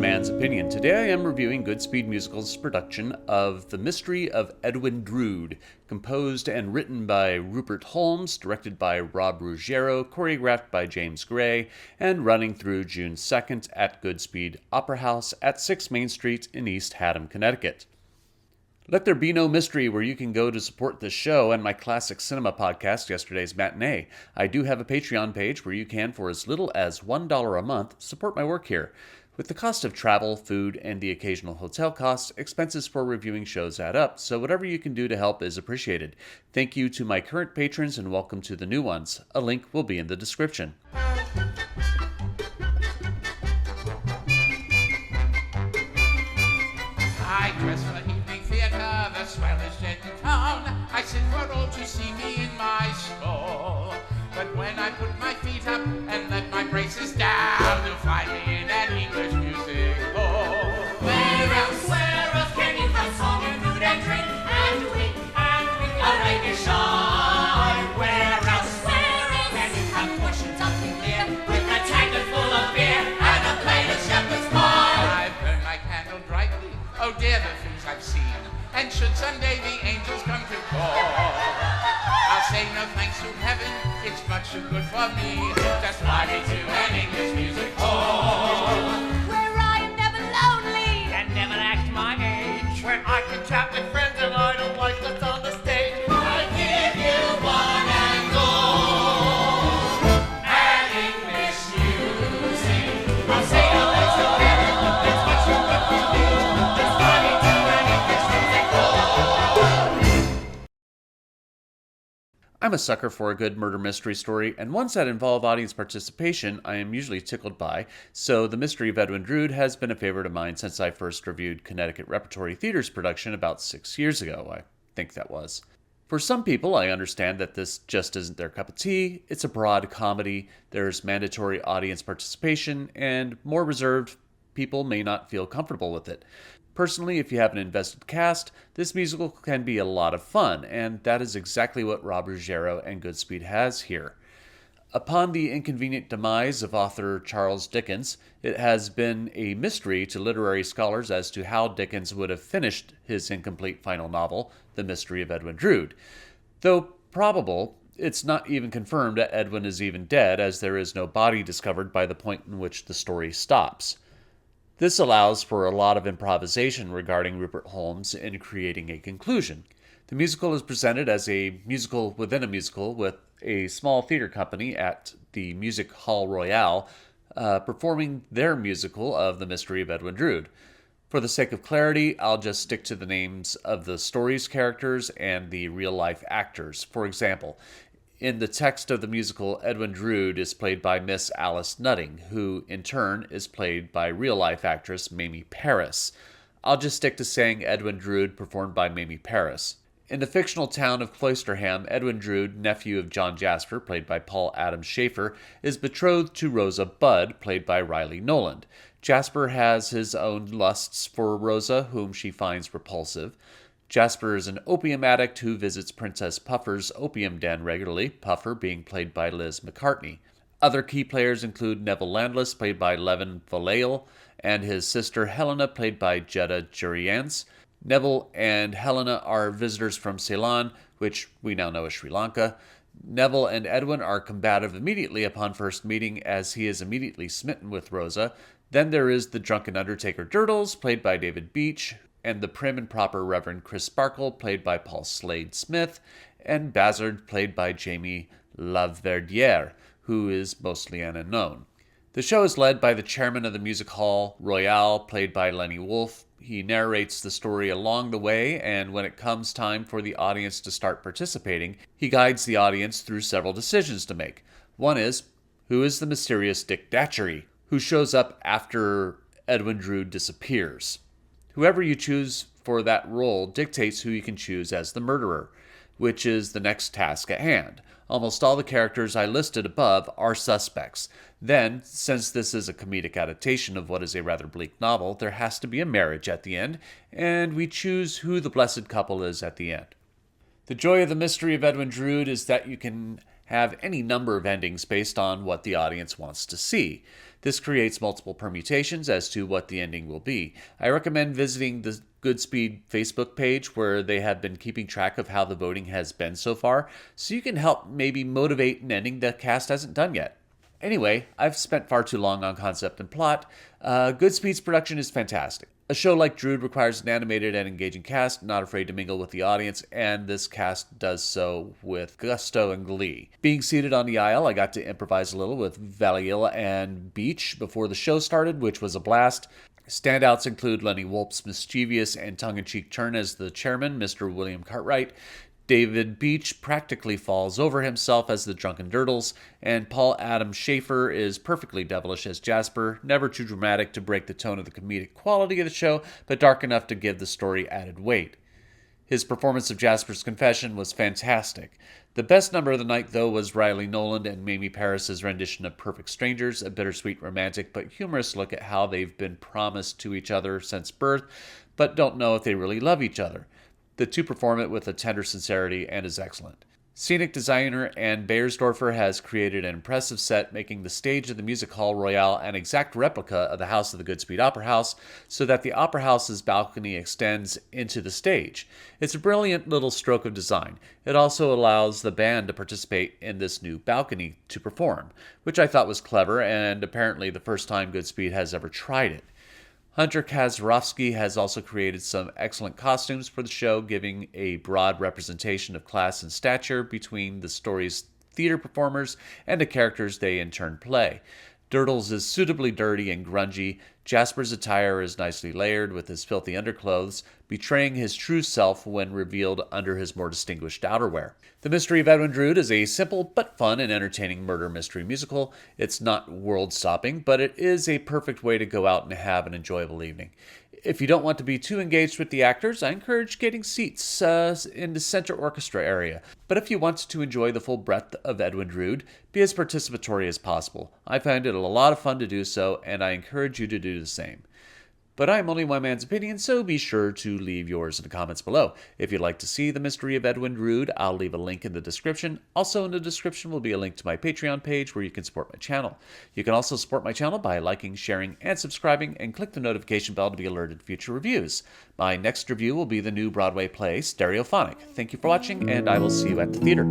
Man's Opinion. Today I am reviewing Goodspeed Musical's production of The Mystery of Edwin Drood, composed and written by Rupert Holmes, directed by Rob Ruggiero, choreographed by James Gray, and running through June 2nd at Goodspeed Opera House at 6 Main Street in East Haddam, Connecticut. Let there be no mystery where you can go to support this show and my classic cinema podcast, Yesterday's Matinee. I do have a Patreon page where you can, for as little as $1 a month, support my work here. With the cost of travel, food, and the occasional hotel costs, expenses for reviewing shows add up, so whatever you can do to help is appreciated. Thank you to my current patrons and welcome to the new ones. A link will be in the description. I dress for evening theatre, the swellest in town. I sit for all to see me in my stall. But when I put my feet up and let my braces down, you'll find me in an English music hall. Where else can you find song and food and drink and wink a rainy shine? Where else can you have portions of the clear with a tankard full of beer and a plate of shepherd's pie? I burn my candle brightly, oh dear the things I've seen, and should someday the angels come to call, I'll say no thanks to heaven, it's much too good for me, just fly me to an English music hall. Where I am never lonely And never act my age, Where I can chat with friends and I don't like that's on the stage. I give you one and all. And English music. I'll say no thanks to heaven, it's much too good for me. Just fly me to an English music hall. I'm a sucker for a good murder mystery story, and ones that involve audience participation I am usually tickled by, so The Mystery of Edwin Drood has been a favorite of mine since I first reviewed Connecticut Repertory Theater's production about 6 years ago, I think that was. For some people, I understand that this just isn't their cup of tea. It's a broad comedy, there's mandatory audience participation, and more reserved people may not feel comfortable with it. Personally, if you have an invested cast, this musical can be a lot of fun, and that is exactly what Rob Ruggiero and Goodspeed has here. Upon the inconvenient demise of author Charles Dickens, it has been a mystery to literary scholars as to how Dickens would have finished his incomplete final novel, The Mystery of Edwin Drood. Though probable, it's not even confirmed that Edwin is even dead, as there is no body discovered by the point in which the story stops. This allows for a lot of improvisation regarding Rupert Holmes in creating a conclusion. The musical is presented as a musical within a musical with a small theater company at the Music Hall Royale performing their musical of The Mystery of Edwin Drood. For the sake of clarity, I'll just stick to the names of the story's characters and the real-life actors. For example, in the text of the musical, Edwin Drood is played by Miss Alice Nutting, who, in turn, is played by real-life actress Mamie Paris. I'll just stick to saying Edwin Drood, performed by Mamie Paris. In the fictional town of Cloisterham, Edwin Drood, nephew of John Jasper, played by Paul Adams Schaefer, is betrothed to Rosa Budd, played by Riley Noland. Jasper has his own lusts for Rosa, whom she finds repulsive. Jasper is an opium addict who visits Princess Puffer's opium den regularly, Puffer being played by Liz McCartney. Other key players include Neville Landless, played by Levin Valail, and his sister Helena, played by Jetta Jurians. Neville and Helena are visitors from Ceylon, which we now know as Sri Lanka. Neville and Edwin are combative immediately upon first meeting, as he is immediately smitten with Rosa. Then there is the drunken undertaker Durdles, played by David Beach, and the prim and proper Reverend Chris Sparkle, played by Paul Slade Smith, and Bazard, played by Jamie Laverdiere, who is mostly an unknown. The show is led by the chairman of the Music Hall Royale, played by Lenny Wolfe. He narrates the story along the way, and when it comes time for the audience to start participating, he guides the audience through several decisions to make. One is, who is the mysterious Dick Datchery, who shows up after Edwin Drood disappears? Whoever you choose for that role dictates who you can choose as the murderer, which is the next task at hand. Almost all the characters I listed above are suspects. Then, since this is a comedic adaptation of what is a rather bleak novel, there has to be a marriage at the end, and we choose who the blessed couple is at the end. The joy of The Mystery of Edwin Drood is that you can have any number of endings based on what the audience wants to see. This creates multiple permutations as to what the ending will be. I recommend visiting the Goodspeed Facebook page where they have been keeping track of how the voting has been so far, so you can help maybe motivate an ending the cast hasn't done yet. Anyway, I've spent far too long on concept and plot. Goodspeed's production is fantastic. A show like Drood requires an animated and engaging cast, not afraid to mingle with the audience, and this cast does so with gusto and glee. Being seated on the aisle, I got to improvise a little with Valiel and Beach before the show started, which was a blast. Standouts include Lenny Wolpe's mischievous and tongue-in-cheek turn as the chairman, Mr. William Cartwright. David Beach practically falls over himself as the drunken Durdles, and Paul Adam Schaefer is perfectly devilish as Jasper, never too dramatic to break the tone of the comedic quality of the show, but dark enough to give the story added weight. His performance of Jasper's confession was fantastic. The best number of the night, though, was Riley Noland and Mamie Paris's rendition of Perfect Strangers, a bittersweet romantic but humorous look at how they've been promised to each other since birth, but don't know if they really love each other. The two perform it with a tender sincerity and is excellent. Scenic designer Anne Beyersdorfer has created an impressive set, making the stage of the music hall Royale an exact replica of the house of the Goodspeed Opera House, so that the Opera House's balcony extends into the stage. It's a brilliant little stroke of design. It also allows the band to participate in this new balcony to perform, which I thought was clever and apparently the first time Goodspeed has ever tried it. Hunter Kaczorowski has also created some excellent costumes for the show, giving a broad representation of class and stature between the story's theater performers and the characters they in turn play. Durdles is suitably dirty and grungy. Jasper's attire is nicely layered with his filthy underclothes, betraying his true self when revealed under his more distinguished outerwear. The Mystery of Edwin Drood is a simple but fun and entertaining murder mystery musical. It's not world-stopping, but it is a perfect way to go out and have an enjoyable evening. If you don't want to be too engaged with the actors, I encourage getting seats in the center orchestra area. But if you want to enjoy the full breadth of Edwin Drood, be as participatory as possible. I find it a lot of fun to do so, and I encourage you to do the same. But I'm only one man's opinion, so be sure to leave yours in the comments below. If you'd like to see The Mystery of Edwin Drood, I'll leave a link in the description. Also in the description will be a link to my Patreon page where you can support my channel. You can also support my channel by liking, sharing, and subscribing, and click the notification bell to be alerted to future reviews. My next review will be the new Broadway play, Stereophonic. Thank you for watching, and I will see you at the theater.